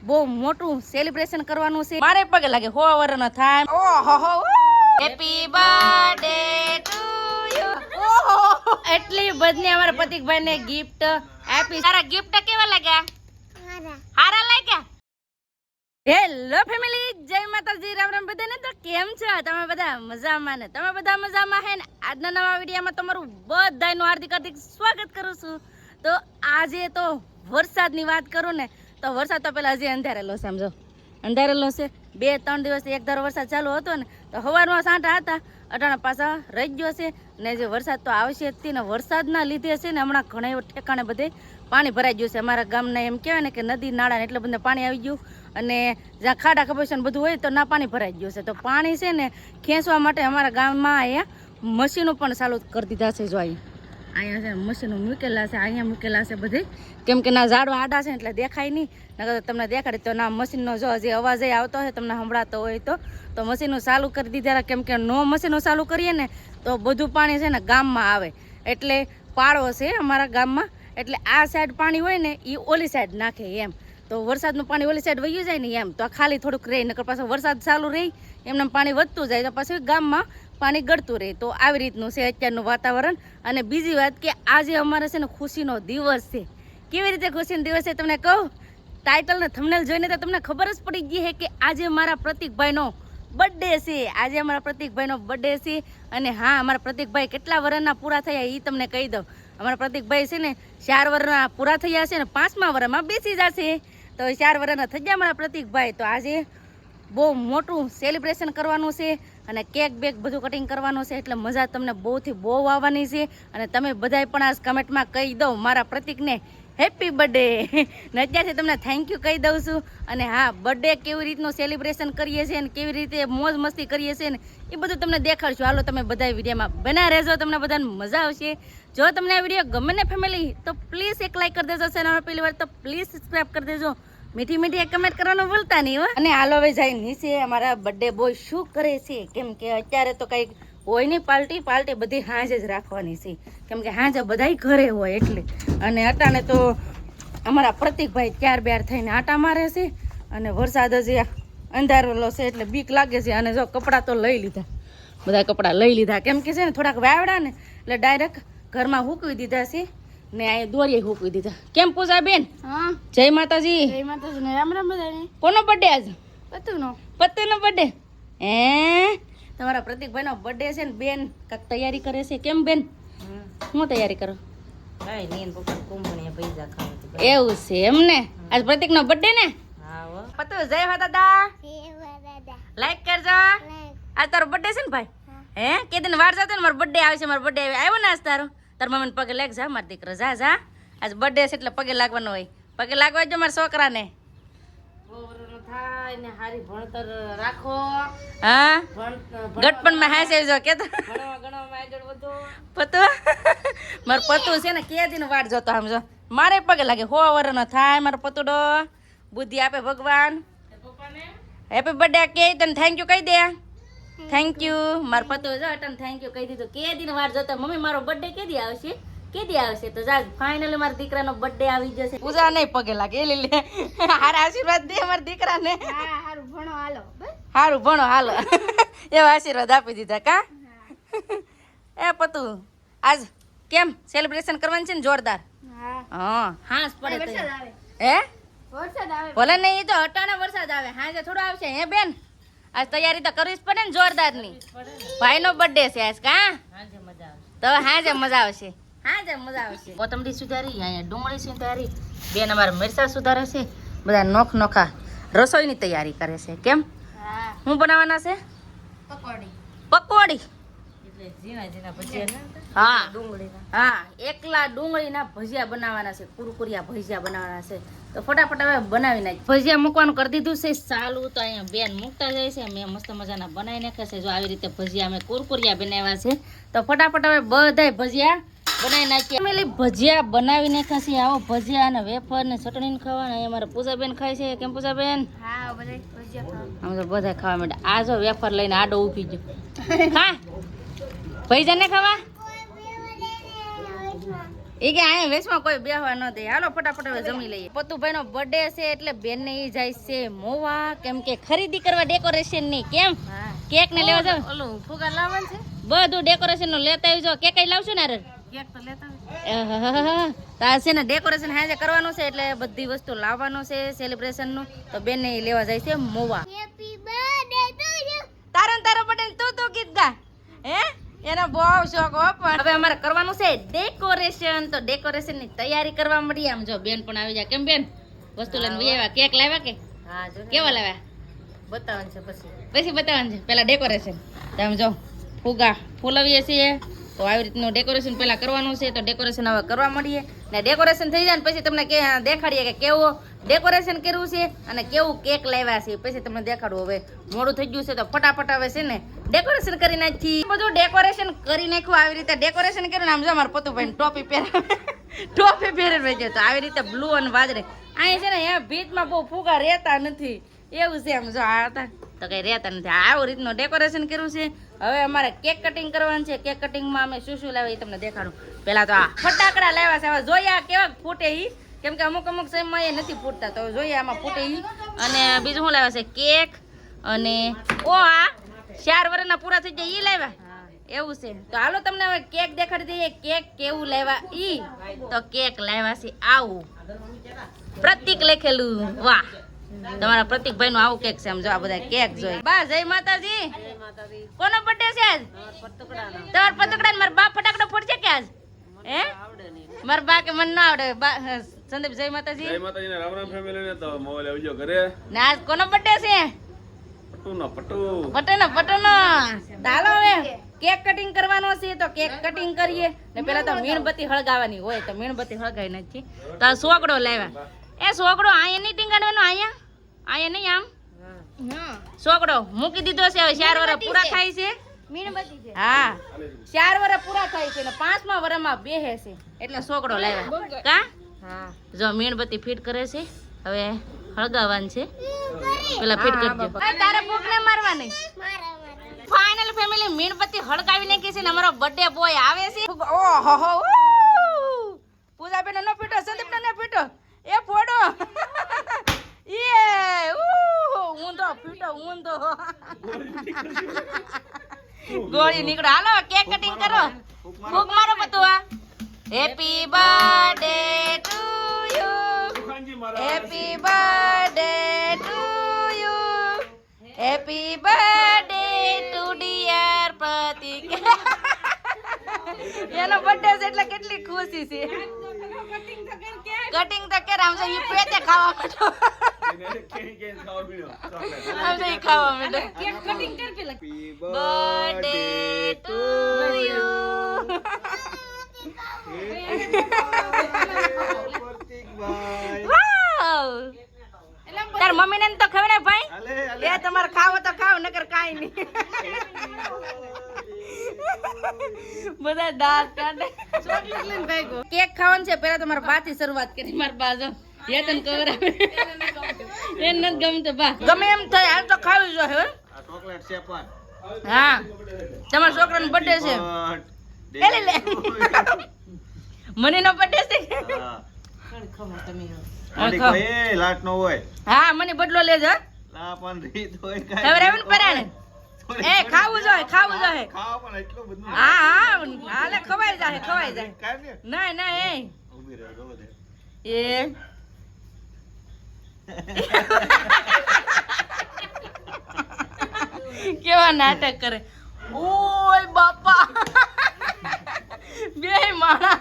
બહુ મોટું સેલિબ્રેશન કરવાનું છે. મારે પગે લાગે 100 વર્ષનો થાય. ઓહો હેપી બર્થડે ટુ યુ. ઓહો એટલી બધી અમારા પ્રતિકભાઈ ને ગિફ્ટ આપી. સારા ગિફ્ટ કેવા લાગ્યા? હારા લાગ્યા. હેલો ફેમિલી, જય માતાજી, રામ રામ બધાને. તો કેમ છો તમે બધા? મજામાં ને? તમે બધા મજામાં હે ને? આજના નવા વિડીયોમાં તમારું બધાનું હાર્દિક હાર્દિક સ્વાગત કરું છું. તો આજે તો વરસાદની વાત કરું ને તો વરસાદ તો પેલા હજી અંધારેલો છે. સમજો અંધારેલો છે. 2-3 દિવસ એક ધારો વરસાદ ચાલુ હતો ને તો સવારમાં સાંટા હતા, અટાણા પાછા રહી ગયો છે. ને જે વરસાદ તો આવશે જ ને વરસાદના લીધે છે ને હમણાં ઘણા ઠેકાણે બધે પાણી ભરાઈ ગયું છે. અમારા ગામના એમ કહેવાય ને કે નદી નાળા એટલે બધે પાણી આવી ગયું, અને જ્યાં ખાડા ખબર છે બધું હોય તો ના પાણી ભરાઈ ગયું છે. તો પાણી છે ને ખેંચવા માટે અમારા ગામમાં અહીંયા મશીનો પણ ચાલુ કરી દીધા છે. જો અહીંયા છે મશીનો મૂકેલા છે, અહીંયા મૂકેલા છે બધે, કેમ કે ના ઝાડવા આડા છે એટલે દેખાય નહીં. નકર તમને દેખાડી તો ના મશીનનો જો જે અવાજ આવતો હોય તમને સંભળાતો હોય તો મશીનો ચાલુ કરી દીધા. કેમ કે નો મશીનો ચાલુ કરીએ ને તો બધું પાણી છે ને ગામમાં આવે. એટલે પાળો છે અમારા ગામમાં, એટલે આ સાઈડ પાણી હોય ને એ ઓલી સાઈડ નાખે એમ. તો વરસાદનું પાણી ઓલી સાઈડ વયું જાય ને એમ તો ખાલી થોડુંક રહે, નકર પાછું વરસાદ ચાલુ રહી એમને પાણી વધતું જાય તો પછી ગામમાં પાણી ગળતું રહે. તો આવી રીતનું છે અત્યારનું વાતાવરણ. અને બીજી વાત કે આજે અમારે છે ને ખુશીનો દિવસ છે. કેવી રીતે ખુશીનો દિવસ છે તમને કહું? ટાઇટલ ને થંબનેલ જોઈને તો તમને ખબર જ પડી ગઈ છે કે આજે મારા પ્રતિકભાઈનો બર્થડે છે. આજે અમારા પ્રતિકભાઈનો બર્થડે છે. અને હા, અમારા પ્રતિકભાઈ કેટલા વર્ષના પૂરા થયા એ તમને કહી દઉં. અમારા પ્રતિકભાઈ છે ને 4 વર્ષના પૂરા થયા છે ને 5મા વર્ષમાં બેસી જશે. તો 4 વર્ષના થઈ ગયા અમારા પ્રતિકભાઈ. તો આજે બહુ મોટું સેલિબ્રેશન કરવાનું છે અને કેક બેક બધું કટિંગ કરવાનું છે. એટલે મજા તમને બહુથી બહુ આવવાની છે. અને તમે બધાય પણ આ કમેન્ટમાં કહી દો મારા પ્રતિકને હેપી બર્થડે. ને અત્યારથી તમને થેન્ક યુ કહી દઉં છું. અને હા, બર્થડે કેવી રીતનું સેલિબ્રેશન કરીએ છીએ ને કેવી રીતે મોજ મસ્તી કરીએ છીએ ને એ બધું તમને દેખાડશું. હાલો તમે બધા વિડીયોમાં બના રહેજો, તમને બધાને મજા આવશે. જો તમને આ વિડીયો ગમે ને ફેમિલી તો પ્લીઝ એક લાઈક કરી દેજો. ચેનલ પહેલી વાર તો પ્લીઝ સબસ્ક્રાઈબ કરી દેજો. મીઠી મીઠી એક કમેન્ટ કરવાનું ભૂલતા નહીં હો. અને હાલો હવે જાય નીચે અમારા બર્થડે બોય શું કરે છે, કેમ કે અત્યારે તો કંઈક હોય નહીં, પાર્ટી બધી હાંજે જ રાખવાની છે. કેમ કે હાંજે બધાય ઘરે હોય એટલે. અને અટાણે તો અમારા પ્રતિકભાઈ 4 થઈને આટા મારે છે. અને વરસાદ હજી અંધારેલો છે એટલે બીક લાગે છે. અને જો કપડાં તો લઈ લીધા, બધા કપડાં લઈ લીધા. કેમ કે છે ને થોડાક વાવડા ને એટલે ડાયરેક્ટ ઘરમાં હૂકવી દીધા છે ને અહીંયા દોરીએ હૂકવી દીધા. કેમ પૂજા બેન? હા, જય માતાજી. જય માતાજી ને રામ રામ બધાને. કોનો બર્થડે આજ? પતુનો બર્થડે. તમારા પ્રતિકભાઈનો બર્થડે છે ને બેન કાક તૈયારી કરે છે. કેમ બેન, શું તૈયારી કરો? એવું છે એમ ને? આજ પ્રતિકનો બર્થડે ને? પતુ જય હો દાદા, લાઈક કરજો. આજ તારો બર્થડે છે ને ભાઈ? હે કે દિન વાર જતો ને મારો બર્થડે આવે છે. મારો બર્થડે આવ્યો ને આજ તારો. તાર મમ્મીને પગે લાગ જા મારો દીકરો, જા જા. આજ બર્થડે છે એટલે પગે લાગવાનો હોય. પગે લાગવા જો મારા છોકરાને. થાય ને હારી ભણતર રાખો. હા, ગટપણમાં હાસે જો કે તો ભણવામાં આગળ વધો. પતુ મારો પતુ છે ને કે દિન વાટ જોતો આમ જો. મારે પગે લાગે 100 વર્ષનો થાય મારો પતુડો. બુદ્ધિ આપે ભગવાન. હેપી બર્થડે કે તને થેન્ક યુ કહી દે. Thank you. મારો પતુ જો તને થેન્ક યુ કહી દીધું. કે દિન વાટ જોતો મમ્મી મારો બર્થડે કેદી આવશે, કેદી આવશે? તો જા ફાઇનલી મારા દીકરાનો બર્થડે આવી જશે. પૂજા નહીં પગે લાગે એ લે. હારા આશીર્વાદ દે મારા દીકરાને. હા, હારું ભણો હાલો. હારું ભણો હાલો. એવા આશીર્વાદ આપી દીધા કા? એ પતુ આજ કેમ સેલિબ્રેશન કરવાનું છે ને જોરદાર? હા હા પડે તો હે વરસાદ આવે ભલે નહીં, એ તો અટાણે વરસાદ આવે, હાજે થોડો આવશે. હે બેન, આજ તૈયારી તો કરવી જ પડે ને જોરદાર ની. ભાઈનો બર્થડે છે આજ કા? તો હાજે મજા આવશે. હા જ મજા આવશે. કોથમરી સુધારી, અહીંયા ડુંગળી સુધારી, બેન અમારે મરચાં સુધારે છે. બધા નોખા રસોઈની તૈયારી કરે છે. કેમ, શું બનાવવાના છે? પકોડી એટલે ઝીણા ભજીયા. હા, હા, એકલા ડુંગળીના ભજીયા બનાવવાના છે. કુરકુરિયા ભજીયા બનાવવાના છે. તો ફટાફટ હવે બનાવી નાખ. ભજીયા મૂકવાનું કરી દીધું છે ચાલુ. તો અહીંયા બેન મૂકતા જાય છે. મેં મસ્ત મજાના બનાવી નાખ્યા છે. જો આવી રીતે ભજીયા અમે કુરકુરિયા બનાવ્યા છે. તો ફટાફટ હવે બધાય ભજીયા બનાવી નાખીએ. ફેમિલી ભજીયા બનાવી નાખ્યા છે. આવો ભજીયા અને વેફર ને ચટણી ખાવાના. અહીંયા મારા પૂજાબેન ખાય છે. કેમ પૂજાબેન? હા, બધા ભજીયા ખાવા. આમ તો બધા ખાવા માંડે. આ જો વેફર લઈને આડો ઊભી ગયો. હા, ભજીયા ને ખાવા એ કે અહીંયા વેચમાં કોઈ બેહવા ન દે. હાલો ફટાફટ હવે જમી લઈએ. પતુભાઈ નો બર્થડે છે એટલે બેન ને ઈ જાય છે મોવા, કેમ કે ખરીદી કરવા ડેકોરેશન ની. કેમ કેક ને લેવા જાવ? ઓલું ફુગા લાવવાનું છે, બધું ડેકોરેશન નું લેતા આવજો. કેક કઈ લાવશો ને? કેક તો લેતા આવજો. છે ને ડેકોરેશન હાજે કરવાનું છે એટલે બધી વસ્તુ લાવવાનું છે સેલિબ્રેશન નું. તો બેન ને લેવા જાય છે મોવા. તારો બર્થડે તું ગીત ગા. હે એનો બહુ શોખ હો. પણ હવે અમારે કરવાનું છે ડેકોરેશન. તો ડેકોરેશન ની તૈયારી કરવા મળી. આમ જો બેન પણ આવી જાય. કેમ બેન વસ્તુ લઈને આવ્યા? કેક લાવ્યા કે? હા જો. કેવા લાવ્યા? બતાવવાનું છે પછી બતાવવાનું છે. પેલા ડેકોરેશન તમે જો ફુગા ફૂલાવીએ છીએ તો આવી રીતનું ડેકોરેશન પેલા કરવાનું છે. તો ડેકોરેશન હવે કરવા મળીએ ને ડેકોરેશન થઈ જાય ને પછી તમને દેખાડીએ કે કેવું ડેકોરેશન કર્યું છે અને કેવું કેક લાવ્યા છે. પછી તમને દેખાડું. હવે મોડું થઈ ગયું છે તો ફટાફટ હવે છે ને ડેકોરેશન કરી નાખી. બધું ડેકોરેશન કરી નાખ્યું. આવી રીતે ડેકોરેશન કર્યું ને આમ જો અમારા પતુભાઈ ટોપી પહેરાવી છે. તો આવી રીતે બ્લુ અને વાદળે અહીં છે ને એ ભીતમાં બહુ ફુગા રહેતા નથી એવું છે. આમ જો આ હતા તો કઈ રહેતા નથી. આવું રીતનું ડેકોરેશન કર્યું છે. હવે અમારે કેક કટિંગ કરવાનું છે. કેક કટિંગમાં અમે શું લાવીએ તમને દેખાડું. પેલા તો આ ફટાકડા લાવ્યા છે. હવે જોઈએ આ કેવા ફૂટે ઈ, કેમ કે અમુક સમયમાં એ નથી ફૂટતા. તો જોઈએ આમાં ફૂટે ઈ. અને બીજું શું લાવ્યા છે? કેક અને આ 4 વર્ષના પૂરા થઈ જાય ઈ લાવ્યા એવું છે. તો હાલો તમને હવે કેક દેખાડી દઈએ કેક કેવું લાવ્યા ઈ. તો કેક લાવ્યા છે આવું પ્રતિક લખેલું. વાહ, તમારા પ્રતિકભાઈ નું આવું કેક છે. આમ જો આ બધા કેક જોઈ. બા જય માતાજી. કોનો બર્થડે છે આજ? તમાર પતકડા. મારા બા ફટાકડો ફોડશે કે આજ? હે મારા બા કે મને ના આવડે. સંદીપ જય માતાજી. જય માતાજી ને રામ રામ ફેમિલી ને. તો મોબાઈલ આવજો ઘરે. ને આજ કોનો બર્થડે છે? પટુનો. ચાલો હવે કેક કટિંગ કરવાનો છે. તો કેક કટિંગ કરીએ ને પેલા તો મીણબત્તી હળગાવાની હોય. તો મીણબત્તી હળગાવી નાખી. તો આ સોકડો લાવ્યા. એ સોકડો અહીંયા નહીં ટીંગાડવાનો. અહીંયા નહીં આમ સોકડો મૂકી દીધો છે. હવે 4 વર્ષ પૂરા થાય છે. મીણબત્તી છે. હા 4 વર્ષ પૂરા થાય છે ને 5મા વર્ષમાં બેહે છે એટલે સોકડો લાવ્યા. કા હા જો મીણબત્તી ફિટ કરે છે. હવે હળગાવવાનું છે. પેલા ફિટ કરજો. તારે ભૂખ ને મારવાની. ફાઇનલ ફેમિલી મીણબત્તી હળગાવી નાખી છે ને અમારો બર્થડે બોય આવે છે. ઓહો પૂજાબેન નો પીટો, સંદીપ નો પીટો. એ ફોડો ઊંધો પીટો ઊંધો ગોળી નીકળો. હાલો કેક કટિંગ કરો. ફૂક મારો પતુઆ. Happy birthday to you. Happy birthday to you. Happy birthday to dear Pratik. એનો બર્થડે છે એટલે કેટલી ખુશી છે. કટિંગ તો કે આમ ઈ પેટે ખાવા માંડો. આમ ઈ ખાવા માંડો. કેક કટિંગ કર પેલા. Birthday to you. વાવ. તાર મમ્મી ને તો ખવડે ભાઈ. એ તમારે ખાવો તો ખાવ નકર કાઈ નહીં. બધા દાંત કાઢે. ચોકલેટ લઈને ભાગ્યો. કેક ખાવાનું છે. પેલા તમારા બા થી શરૂઆત કરી. મારા બા જો યતન કવર આવે. એને નથી ગમતું બા. ગમે એમ થાય હાલ તો ખાવી જોઈએ. આ ચોકલેટ છે પણ. હા તમારા છોકરાનો બર્થડે છે. લે લે મને નો બર્થડે છે. હા ખબર તમે કોઈ લાટ નો હોય. હા મને બદલો લેજો. ના પણ રીત હોય કાઈ. ખબર આવે ને પરાણે. એ ખાવું જોઈએ ખાવું જોઈએ. ખાવ પણ એટલું બધું. હા હાલે ખવાઈ જાય ના ના એ ઊભી રહો જો દે. એ કેવા નાટક કરે. ઓય બાપા બે માણા.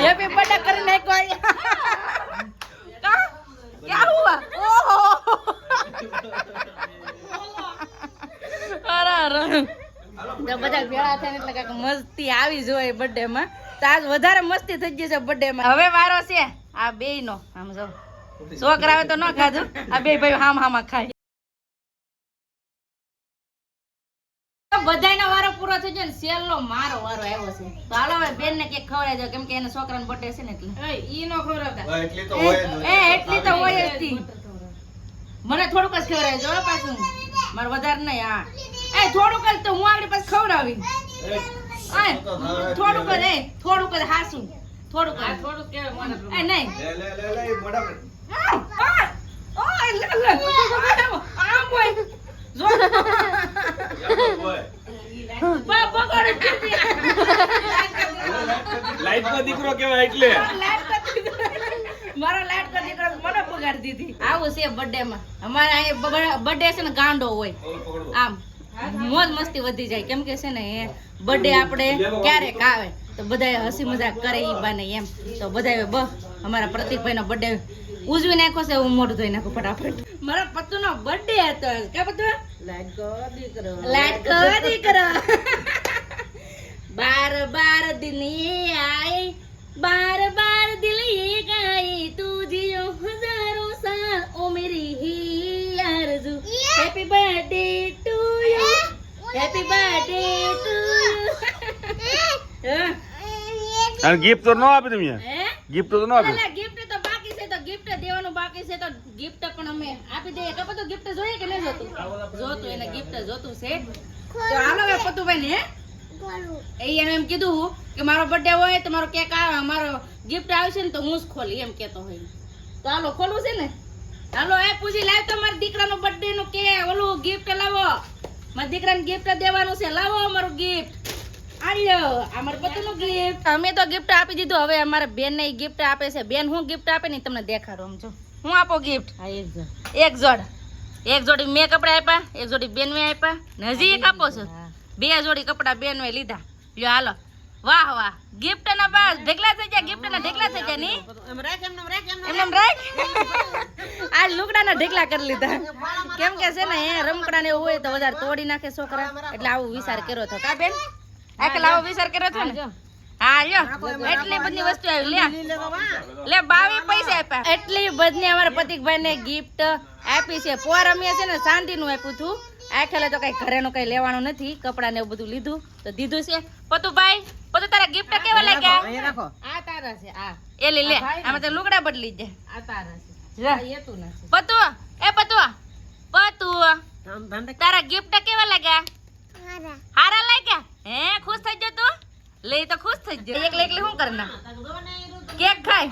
હેપી બર્થડે કરી નાખ્યો. क्या हुआ? ओहो તો બધા ભેળા થઈને એટલે કાંઈક મસ્તી આવી જોઈએ બર્થડે માં. તો આજ વધારે મસ્તી થઈ ગઈ છે બર્થડે માં. હવે વારો છે આ બેય નો. આમ જો છોકરાઓ તો ન ખાધું. આ બે ભાઈ હામાં ખાય. બધાયનો વારો પૂરો થઈ ગયો ને સેલ નો મારો વારો આવ્યો છે. તો હાલો હવે બેન ને કેક ખવડાવી દો કેમ કે એના છોકરાનો બર્થડે છે ને એટલે. ઈ નો ખવડાવતા. એટલી તો હોય જ. એટલી તો હોય જ તી. મને થોડુંક જ ખવડાવી દો પાછું. મારે વધારે નહીં. હા એ થોડુંક જ તો હું આગળ પાછું ખવડાવી. આય, થોડુંક જ એ, થોડુંક જ હાસું. થોડુંક જ. એ નહીં. આમ હોય. જો. બગાડે કીધી. લાઈટ નો દીકરો કેવાય એટલે મારો લાઈટ કો દીકરો મને બગાડી દીધી. આવું છે બર્થડે માં. અમારે અહીંયા બર્થડે છે ને ગાંડો હોય. આમ મોજ મસ્તી વધી જાય કેમ કે છે ને એ બર્થડે આપણે ક્યારેક આવે તો બધા હસી મજાક કરે ઈ બાને એમ તો બધા અમારા પ્રતિકભાઈ નો બર્થડે ઉજવી નાખ્યો છે. હું મોઢું ધોઈ નાખું ફટાફટ. મારા પત્તુ નો બર્થડે હતો. કે પત્તુ લાઈટ કો દીકરો 12 दिन ये आए 12 दिल ये गाए तू जियो हजारों साल ओ मेरी ही आरज़ू happy birthday to you happy birthday to you અને ગિફ્ટ તો ન આપી તમે હે ગિફ્ટ તો ન આપી ગિફ્ટ તો બાકી છે તો ગિફ્ટ દેવાનું બાકી છે તો ગિફ્ટ પણ અમે આપી દઈએ. કે બધું ગિફ્ટ જોઈએ કે નહીં જોતું એને ગિફ્ટ જોતું છે તો હાલો હવે પતુભાઈ ને એને એમ કીધું કે મારો બર્થડે હોય તો મારો કેક આવે મારો ગિફ્ટ આવશે ને તો હું જ ખોલી એમ કેતો હોય. તો હાલો ખોલવું છે ને. હાલો એ પૂછી લાવ તો મારા દીકરાનો બર્થડે નું કે ઓલું ગિફ્ટ લાવો. મારા દીકરાને ગિફ્ટ દેવાનું છે. લાવો અમારું ગિફ્ટ. આલ્યો અમાર પતુનું ગિફ્ટ. અમે તો ગિફ્ટ આપી દીધું. હવે અમારા બેન ને ગિફ્ટ આપે છે. બેન હું ગિફ્ટ આપે ને તમને દેખાડું સમજો. હું આપો ગિફ્ટ એક જોડી મેં કપડા આપ્યા એક જોડી બેન મેં આપ્યા ને હજી એક આપો છો. 2 જોડી કપડા બેન મેં લીધા. લ્યો હાલો. વાહ વાહ ગિફ્ટ ના બસ ઢેકલા થઈ ગયા. ગિફ્ટ ના ઢેકલા થઈ ગયા ની એમ રાખ આ લુગડા ના ઢેકલા કરી લીધા કેમ કે છે ને એ રમકડા ને એવું હોય તો વધારે તોડી નાખે છોકરા એટલે આવું વિચાર કર્યો હતો. કા બેન આકલ આવો વિચાર કર્યો હતો ને. હા લ્યો એટલી બધી વસ્તુ આવી લે 22 પૈસા આપ્યા. એટલી બધી અમારા પતિકભાઈ ને ગિફ્ટ આપી છે. પોર અમે છે ને શાંતિ નું આપ્યું હતું. આખેલે તો કઈ ઘરેનું કઈ લેવાનું નથી. કપડા ને એવું બધું લીધું તો દીધું છે. પતુભાઈ પતુ તારા ગિફ્ટ કેવા લાગ્યા? આ તારા છે. આ એ લે લે આમાં તો લુગડા બદલી દે. આ તારા છે. એતું નથી. પતુ એ પતુ તારા ગિફ્ટ કેવા લાગ્યા? હારા લાગ્યા. હે ખુશ થઈ ગયો તું? લે તો ખુશ થઈ ગયો. એકલી શું કરના કેક ખાય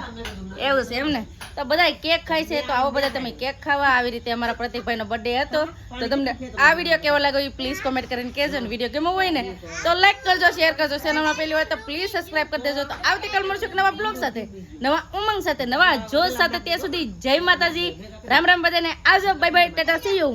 એવું છે એમને. તો બધા કેક ખાય છે તો આવો બધા તમે કેક ખાવા. આવી રીતે અમારા પ્રતિકભાઈ નો બર્થડે હતો તો તમને આ વિડીયો કેવો લાગ્યો એ પ્લીઝ કોમેન્ટ કરીને કહેજો. ને વિડીયો ગમ્યો હોય ને તો લાઈક કરજો, શેર કરજો. ચેનલમાં પહેલી વાર તો પ્લીઝ સબસ્ક્રાઇબ કરી દેજો. તો આવતીકાલ મળશું એક નવા બ્લોગ સાથે, નવા ઉમંગ સાથે, નવા જોશ સાથે. ત્યાં સુધી જય માતાજી, રામ રામ બધાને. આવજો, bye bye, Tata, C you.